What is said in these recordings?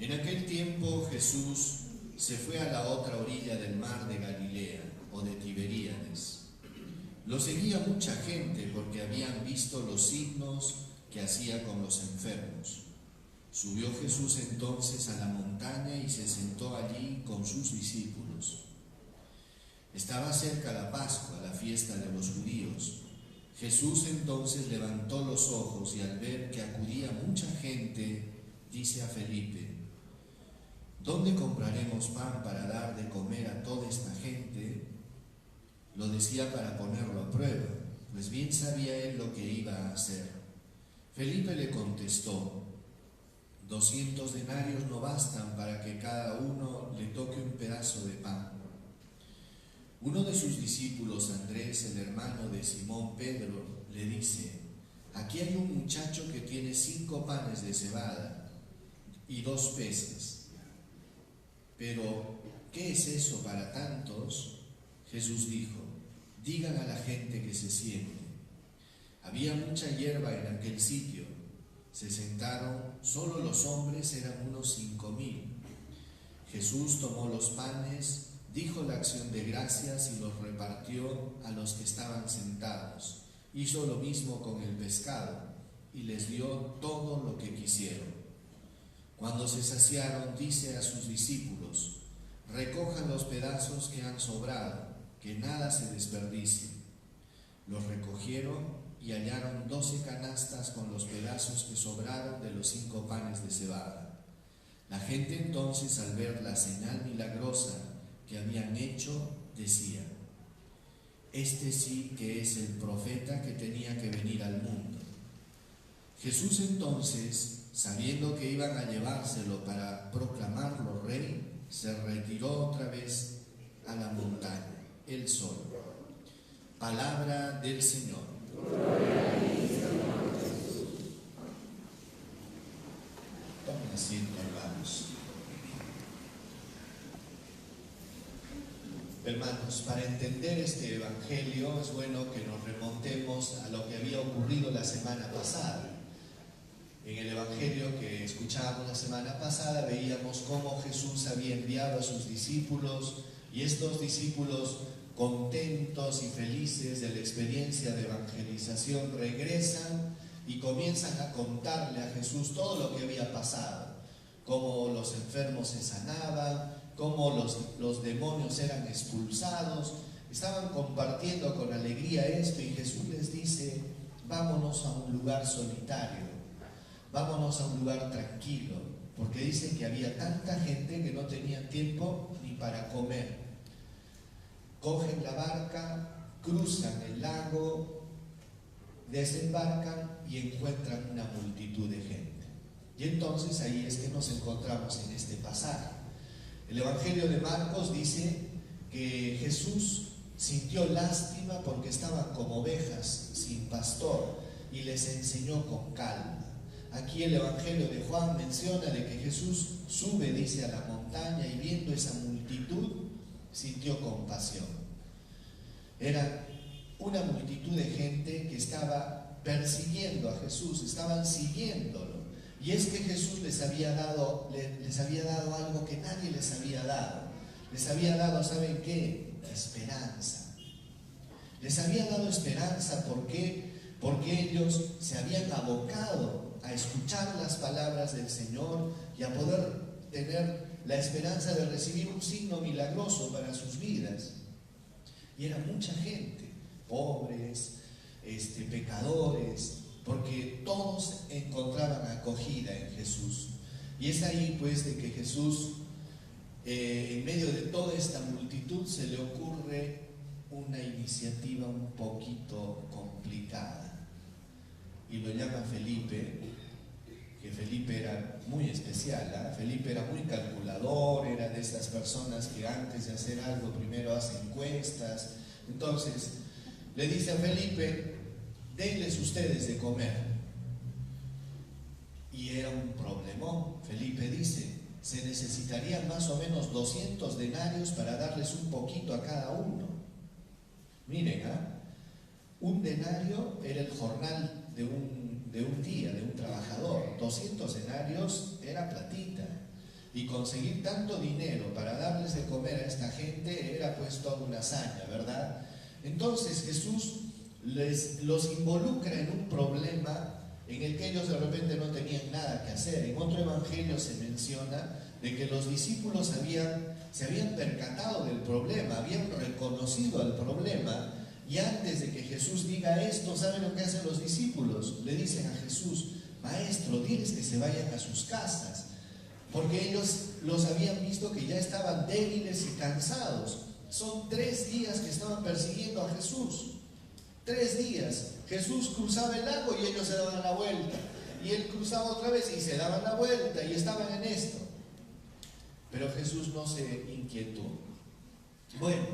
En aquel tiempo Jesús se fue a la otra orilla del mar de Galilea o de Tiberíades. Lo seguía mucha gente porque habían visto los signos que hacía con los enfermos. Subió Jesús entonces a la montaña y se sentó allí con sus discípulos. Estaba cerca la Pascua, la fiesta de los judíos. Jesús entonces levantó los ojos y al ver que acudía mucha gente, dice a Felipe: ¿dónde compraremos pan para dar de comer a toda esta gente? Lo decía para ponerlo a prueba, pues bien sabía él lo que iba a hacer. Felipe le contestó: 200 denarios no bastan para que cada uno le toque un pedazo de pan. Uno de sus discípulos, Andrés, el hermano de Simón Pedro, le dice: aquí hay un muchacho que tiene 5 panes de cebada y 2 peces. Pero, ¿qué es eso para tantos? Jesús dijo: digan a la gente que se siente. Había mucha hierba en aquel sitio. Se sentaron, solo los hombres eran unos 5,000. Jesús tomó los panes, dijo la acción de gracias y los repartió a los que estaban sentados. Hizo lo mismo con el pescado y les dio todo lo que quisieron. Cuando se saciaron, dice a sus discípulos: recojan los pedazos que han sobrado, que nada se desperdicie. Los recogieron y hallaron 12 canastas con los pedazos que sobraron de los 5 panes de cebada. La gente entonces, al ver la señal milagrosa que habían hecho, decía: este sí que es el profeta que tenía que venir al mundo. Jesús entonces, sabiendo que iban a llevárselo para proclamarlo rey, se retiró otra vez a la montaña, él solo. Palabra del Señor. Tomen asiento, hermanos. Hermanos, para entender este evangelio es bueno que nos remontemos a lo que había ocurrido la semana pasada. En el evangelio que escuchábamos la semana pasada veíamos cómo Jesús había enviado a sus discípulos y estos discípulos, contentos y felices de la experiencia de evangelización, regresan y comienzan a contarle a Jesús todo lo que había pasado, cómo los enfermos se sanaban, cómo los demonios eran expulsados. Estaban compartiendo con alegría esto y Jesús les dice: vámonos a un lugar solitario, vámonos a un lugar tranquilo, porque dicen que había tanta gente que no tenían tiempo ni para comer. Cogen la barca, cruzan el lago, desembarcan y encuentran una multitud de gente. Y entonces ahí es que nos encontramos en este pasaje. El Evangelio de Marcos dice que Jesús sintió lástima porque estaban como ovejas sin pastor y les enseñó con calma. Aquí el Evangelio de Juan menciona de que Jesús sube, dice, a la montaña y viendo esa multitud sintió compasión. Era una multitud de gente que estaba persiguiendo a Jesús, estaban siguiéndolo. Y es que Jesús les había dado algo que nadie les había dado. Les había dado, ¿saben qué? Esperanza. Les había dado esperanza, ¿por qué? Porque ellos se habían abocado a escuchar las palabras del Señor y a poder tener la esperanza de recibir un signo milagroso para sus vidas. Y era mucha gente, pobres, pecadores, porque todos encontraban acogida en Jesús. Y es ahí pues de que Jesús, en medio de toda esta multitud, se le ocurre una iniciativa un poquito complicada. Y lo llama Felipe, que Felipe era muy especial, ¿eh? Felipe era muy calculador, era de estas personas que antes de hacer algo primero hace encuestas. Entonces le dice a Felipe: denles ustedes de comer. Y era un problemón. Felipe dice: se necesitarían más o menos 200 denarios para darles un poquito a cada uno. Miren, un denario era el jornal de un día, de un trabajador. 200 denarios era platita. y conseguir tanto dinero para darles de comer a esta gente era pues toda una hazaña, ¿verdad? Entonces Jesús los involucra en un problema en el que ellos de repente no tenían nada que hacer. En otro evangelio se menciona de que los discípulos se habían percatado del problema, habían reconocido el problema, y antes de que Jesús diga esto, ¿saben lo que hacen los discípulos? Le dicen a Jesús: Maestro, diles que se vayan a sus casas, porque ellos los habían visto que ya estaban débiles y cansados. Son 3 días que estaban persiguiendo a Jesús. 3 días. Jesús cruzaba el lago y ellos se daban la vuelta, y él cruzaba otra vez y se daban la vuelta, y estaban en esto. Pero Jesús no se inquietó. Bueno,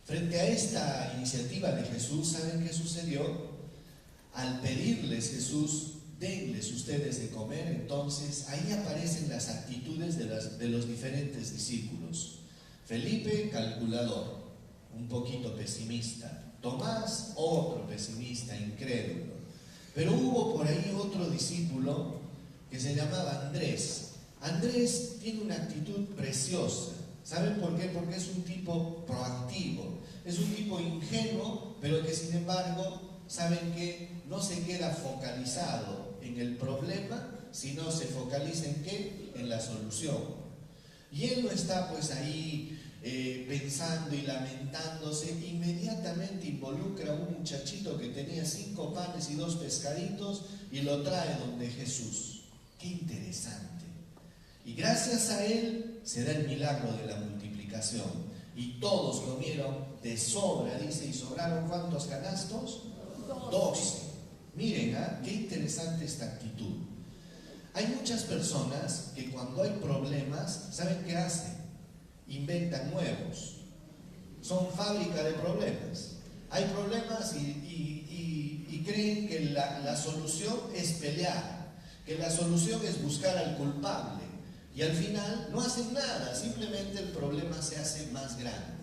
frente a esta iniciativa de Jesús, ¿saben qué sucedió? Al pedirles Jesús: denles ustedes de comer, entonces ahí aparecen las actitudes de los diferentes discípulos. Felipe, calculador, un poquito pesimista. Tomás, otro pesimista, incrédulo. Pero hubo por ahí otro discípulo que se llamaba Andrés. Andrés tiene una actitud preciosa. ¿Saben por qué? Porque es un tipo proactivo, es un tipo ingenuo, pero que sin embargo, ¿saben qué? No se queda focalizado en el problema, sino se focaliza en ¿qué? En la solución. Y él no está pues ahí pensando y lamentándose, inmediatamente involucra a un muchachito que tenía 5 panes y 2 pescaditos y lo trae donde Jesús. ¡Qué interesante! Y gracias a él se da el milagro de la multiplicación. Y todos comieron de sobra, dice, y sobraron ¿cuántos canastos? 12. Miren, qué interesante esta actitud. Hay muchas personas que cuando hay problemas, ¿saben qué hacen? Inventan nuevos. Son fábrica de problemas. Hay problemas y creen que la solución es pelear, que la solución es buscar al culpable. Y al final no hacen nada, simplemente el problema se hace más grande.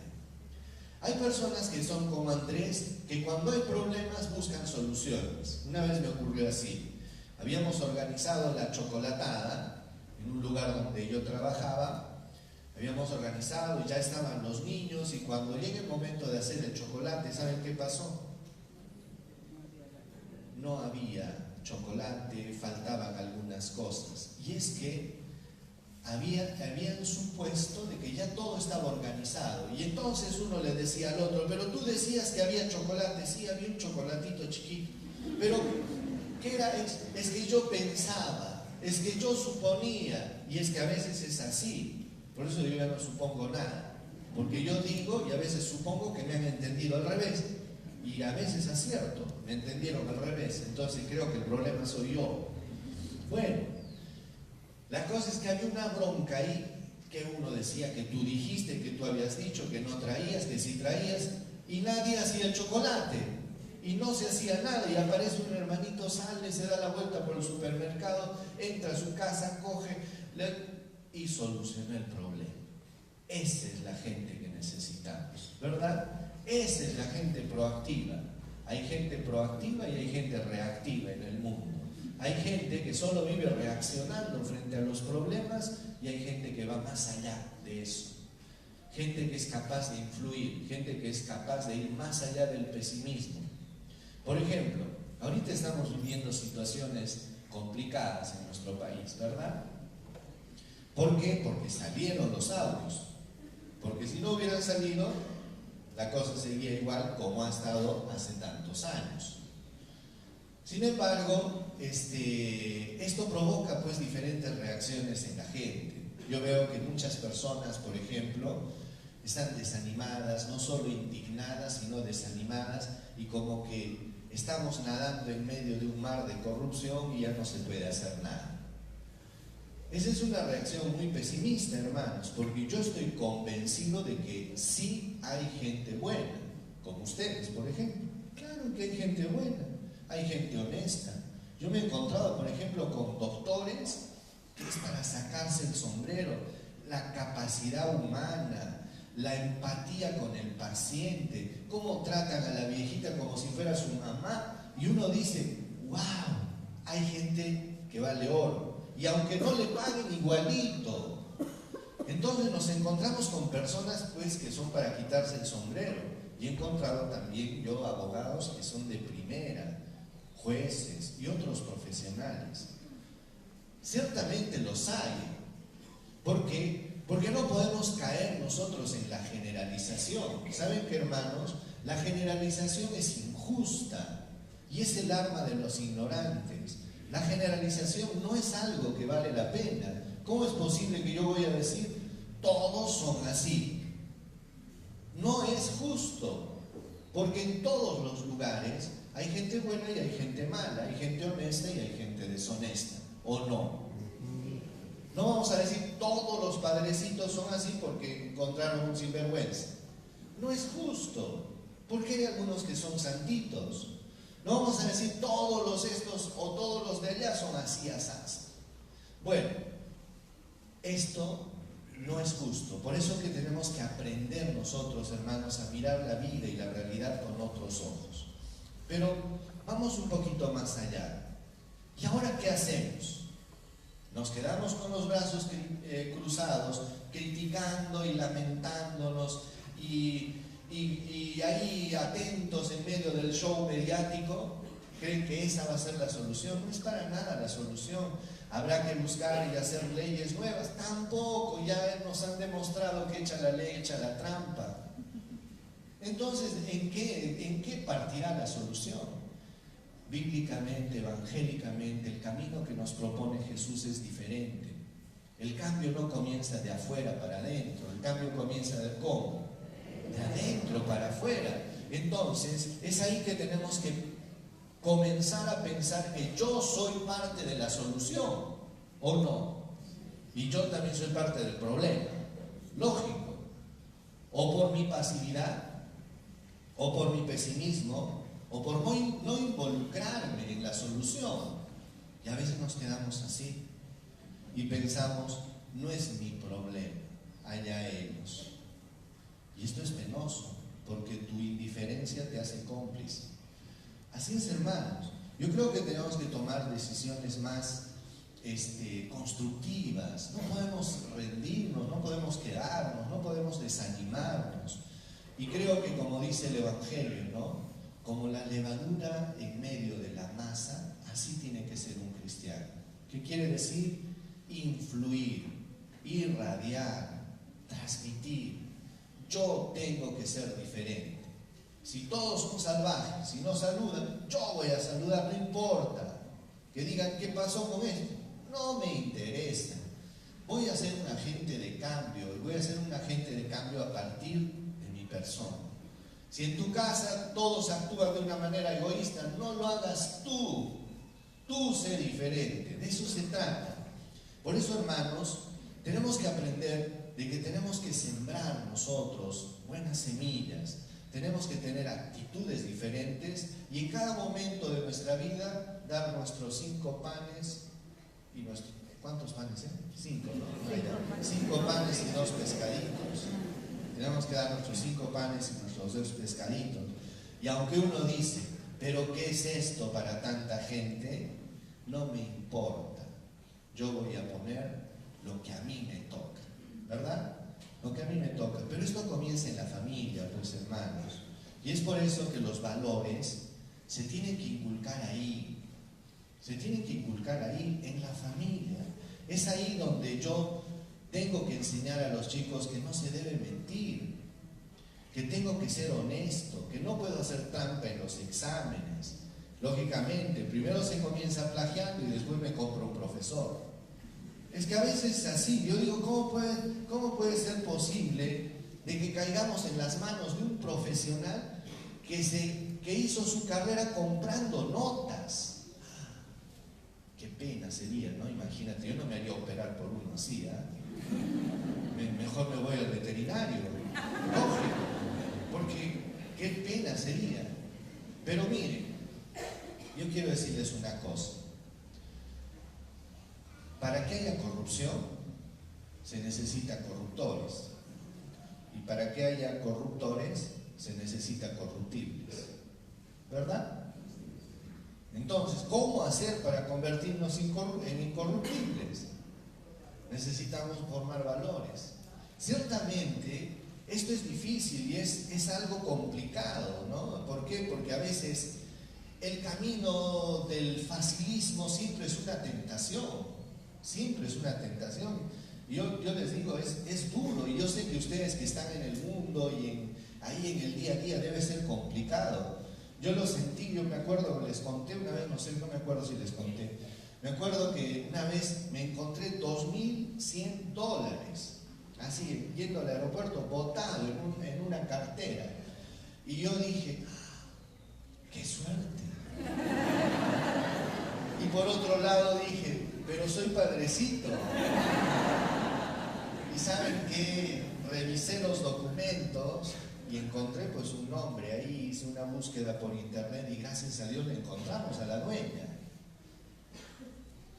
Hay personas que son como Andrés, que cuando hay problemas buscan soluciones. Una vez me ocurrió así. Habíamos organizado la chocolatada en un lugar donde yo trabajaba. Habíamos organizado y ya estaban los niños, y cuando llega el momento de hacer el chocolate, ¿saben qué pasó? No había chocolate, faltaban algunas cosas. Y es que habían supuesto de que ya todo estaba organizado, y entonces uno le decía al otro: pero tú decías que había chocolate. Sí, había un chocolatito chiquito, pero ¿qué era? Es que yo pensaba, es que yo suponía, y es que a veces es así. Por eso yo ya no supongo nada, porque yo digo y a veces supongo que me han entendido al revés, y a veces acierto, me entendieron al revés, entonces creo que el problema soy yo. Bueno, la cosa es que había una bronca ahí, que uno decía que tú dijiste, que tú habías dicho, que no traías, que sí traías, y nadie hacía el chocolate, y no se hacía nada, y aparece un hermanito, sale, se da la vuelta por el supermercado, entra a su casa, coge y soluciona el problema. Esa es la gente que necesitamos, ¿verdad? Esa es la gente proactiva. Hay gente proactiva y hay gente reactiva en el mundo. Hay gente que solo vive reaccionando frente a los problemas, y hay gente que va más allá de eso. Gente que es capaz de influir, gente que es capaz de ir más allá del pesimismo. Por ejemplo, ahorita estamos viviendo situaciones complicadas en nuestro país, ¿verdad? ¿Por qué? Porque salieron los audios. Porque si no hubieran salido, la cosa seguía igual como ha estado hace tantos años. Sin embargo, esto provoca pues diferentes reacciones en la gente. Yo veo que muchas personas, por ejemplo, están desanimadas, no solo indignadas, sino desanimadas, y como que estamos nadando en medio de un mar de corrupción y ya no se puede hacer nada. Esa es una reacción muy pesimista, hermanos, porque yo estoy convencido de que sí hay gente buena, como ustedes, por ejemplo. Claro que hay gente buena, hay gente honesta. Yo me he encontrado, por ejemplo, con doctores que es para sacarse el sombrero, la capacidad humana, la empatía con el paciente, cómo tratan a la viejita como si fuera su mamá, y uno dice: wow, hay gente que vale oro. y aunque no le paguen igualito. Entonces nos encontramos con personas pues que son para quitarse el sombrero, y he encontrado también yo abogados que son de primera, jueces y otros profesionales. Ciertamente los hay. ¿Por qué? Porque no podemos caer nosotros en la generalización. ¿Saben qué, hermanos? La generalización es injusta y es el arma de los ignorantes. La generalización no es algo que vale la pena. ¿Cómo es posible que yo voy a decir todos son así? No es justo, porque en todos los lugares hay gente buena y hay gente mala, hay gente honesta y hay gente deshonesta, ¿o no? No vamos a decir todos los padrecitos son así porque encontraron un sinvergüenza. No es justo, porque hay algunos que son santitos. No vamos a decir todos los estos o todos los de allá son así, asás. Bueno, esto no es justo. Por eso que tenemos que aprender nosotros, hermanos, a mirar la vida y la realidad con otros ojos. Pero vamos un poquito más allá. ¿Y ahora qué hacemos? Nos quedamos con los brazos cruzados, criticando y lamentándonos y ahí atentos en medio del show mediático. ¿Creen que esa va a ser la solución? No es para nada la solución. Habrá que buscar y hacer leyes nuevas. Tampoco, ya nos han demostrado que echa la ley, echa la trampa. Entonces, ¿en qué partirá la solución? Bíblicamente, evangélicamente, el camino que nos propone Jesús es diferente. El cambio no comienza de afuera para adentro, el cambio comienza de ¿cómo? De adentro para afuera. Entonces, es ahí que tenemos que comenzar a pensar que yo soy parte de la solución, ¿o no? Y yo también soy parte del problema, lógico. O por mi pasividad, o por mi pesimismo, o por no involucrarme en la solución. Y a veces nos quedamos así y pensamos, no es mi problema, allá ellos. Y esto es penoso, porque tu indiferencia te hace cómplice. Así es, hermanos. Yo creo que tenemos que tomar decisiones más constructivas. No podemos rendirnos, no podemos quedarnos, no podemos desanimarnos. Y creo que, como dice el Evangelio, ¿no? Como la levadura en medio de la masa, así tiene que ser un cristiano. ¿Qué quiere decir? Influir, irradiar, transmitir. Yo tengo que ser diferente. Si todos son salvajes, si no saludan, yo voy a saludar, no importa. Que digan, ¿qué pasó con esto? No me interesa. Voy a ser un agente de cambio, y voy a ser un agente de cambio a partir de mi persona. Si en tu casa todos actúan de una manera egoísta, no lo hagas tú. Tú sé diferente, de eso se trata. Por eso, hermanos, tenemos que aprender de que tenemos que sembrar nosotros buenas semillas. Tenemos que tener actitudes diferentes y en cada momento de nuestra vida dar nuestros 5 panes y nuestros... ¿Cuántos panes? 5, ¿no? 5 panes y 2 pescaditos. Tenemos que dar nuestros 5 panes y nuestros 2 pescaditos. Y aunque uno dice, ¿pero qué es esto para tanta gente? No me importa. Yo voy a poner lo que a mí me toca, ¿verdad? Lo que a mí me toca. Pero esto comienza en la familia, pues, hermanos. Y es por eso que los valores se tienen que inculcar ahí. Se tienen que inculcar ahí, en la familia. Es ahí donde yo tengo que enseñar a los chicos que no se debe mentir, que tengo que ser honesto, que no puedo hacer trampa en los exámenes. Lógicamente, primero se comienza plagiando y después me compro un profesor. Es que a veces es así. Yo digo, ¿cómo puede ser posible de que caigamos en las manos de un profesional que hizo su carrera comprando notas? Qué pena sería, ¿no? Imagínate, yo no me haría operar por uno así, ¿eh? Mejor me voy al veterinario, lógico, porque qué pena sería. Pero miren, yo quiero decirles una cosa. Para que haya corrupción, se necesitan corruptores. Y para que haya corruptores, se necesitan corruptibles. ¿Verdad? Entonces, ¿cómo hacer para convertirnos en incorruptibles? necesitamos formar valores. Ciertamente, esto es difícil y es algo complicado, ¿no? ¿Por qué? Porque a veces el camino del facilismo siempre es una tentación, siempre es una tentación. Yo les digo, es duro, y yo sé que ustedes que están en el mundo y ahí en el día a día debe ser complicado. Yo lo sentí, yo me acuerdo, les conté una vez, no me acuerdo si les conté, me acuerdo que una vez me encontré $2,100, así, yendo al aeropuerto, botado en una cartera. Y yo dije, ¡qué suerte! Y por otro lado dije, pero soy padrecito. Y ¿saben qué? Revisé los documentos y encontré pues un nombre ahí, hice una búsqueda por internet y gracias a Dios le encontramos a la dueña.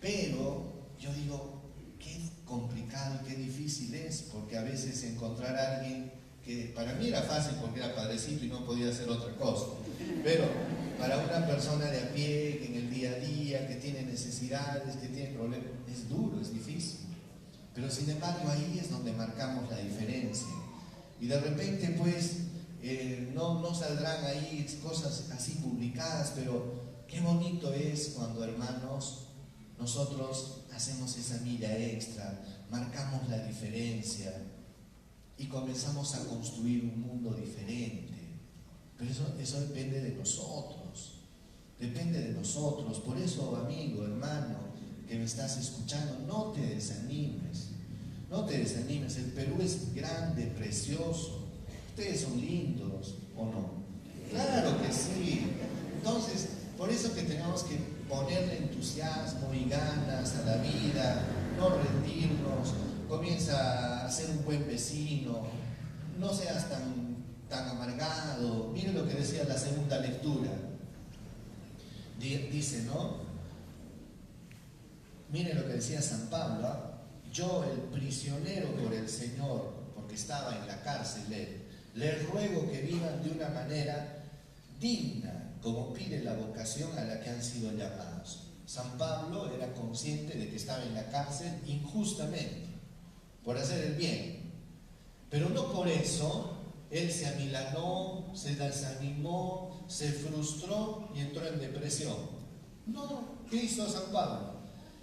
Pero yo digo, qué complicado y qué difícil es, porque a veces encontrar a alguien que para mí era fácil porque era padrecito y no podía hacer otra cosa, pero para una persona de a pie, que en el día a día, que tiene necesidades, que tiene problemas, es duro, es difícil. Pero sin embargo ahí es donde marcamos la diferencia. Y de repente pues no saldrán ahí cosas así publicadas, pero qué bonito es cuando, hermanos, nosotros hacemos esa milla extra, marcamos la diferencia y comenzamos a construir un mundo diferente. Pero eso depende de nosotros, depende de nosotros. Por eso, amigo, hermano, que me estás escuchando, no te desanimes, no te desanimes. El Perú es grande, precioso. Ustedes son lindos, ¿o no? Claro que sí. Entonces, por eso que tenemos que ponerle entusiasmo y ganas a la vida, no rendirnos. Comienza a ser un buen vecino, no seas tan amargado. Miren lo que decía la segunda lectura. Dice, ¿no? Miren lo que decía San Pablo, ¿eh? Yo, el prisionero por el Señor, porque estaba en la cárcel él, les ruego que vivan de una manera digna, como pide la vocación a la que han sido llamados. San Pablo era consciente de que estaba en la cárcel injustamente, por hacer el bien, pero no por eso él se amilanó, se desanimó, se frustró y entró en depresión. No, ¿qué hizo San Pablo?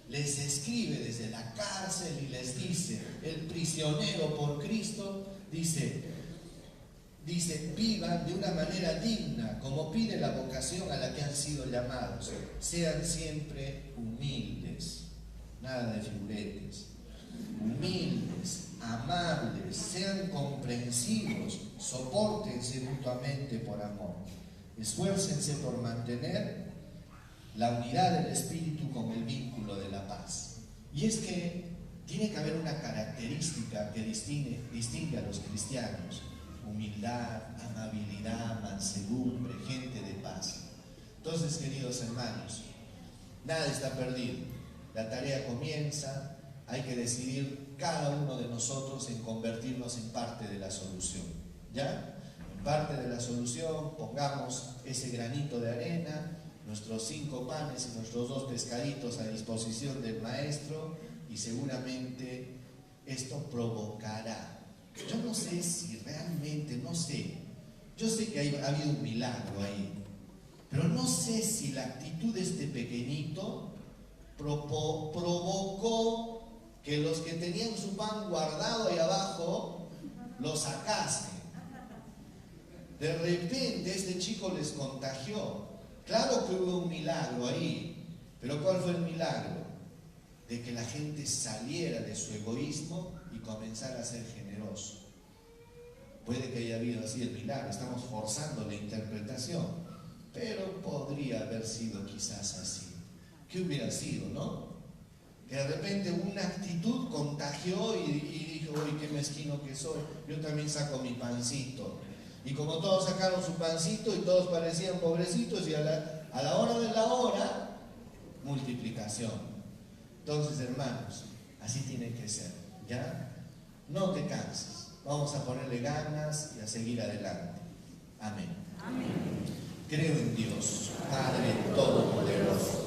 Les escribe desde la cárcel y les dice, el prisionero por Cristo, dice, vivan de una manera digna, como pide la vocación a la que han sido llamados. Sean siempre humildes, nada de figuretes. Humildes, amables, sean comprensivos, sopórtense mutuamente por amor. Esfuércense por mantener la unidad del espíritu con el vínculo de la paz. Y es que tiene que haber una característica que distingue a los cristianos: humildad, amabilidad, mansedumbre, gente de paz. Entonces, queridos hermanos, nada está perdido. La tarea comienza, hay que decidir cada uno de nosotros en convertirnos en parte de la solución. ¿Ya? En parte de la solución, pongamos ese granito de arena, nuestros 5 panes y nuestros 2 pescaditos a disposición del Maestro, y seguramente esto provocará. Yo no sé si realmente, no sé. Yo sé que ha habido un milagro ahí, pero no sé si la actitud de este pequeñito provocó que los que tenían su pan guardado ahí abajo lo sacasen. De repente este chico les contagió. Claro que hubo un milagro ahí, pero ¿cuál fue el milagro? De que la gente saliera de su egoísmo y comenzara a ser generoso. Puede que haya habido así el milagro, estamos forzando la interpretación, pero podría haber sido quizás así. ¿Qué hubiera sido, no? Que de repente una actitud contagió y dijo, uy, qué mezquino que soy, yo también saco mi pancito. Y como todos sacaron su pancito y todos parecían pobrecitos, y a la hora de la hora, multiplicación. Entonces, hermanos, así tiene que ser, ¿ya? No te canses, vamos a ponerle ganas y a seguir adelante. Amén. Amén. Creo en Dios, Padre Todopoderoso,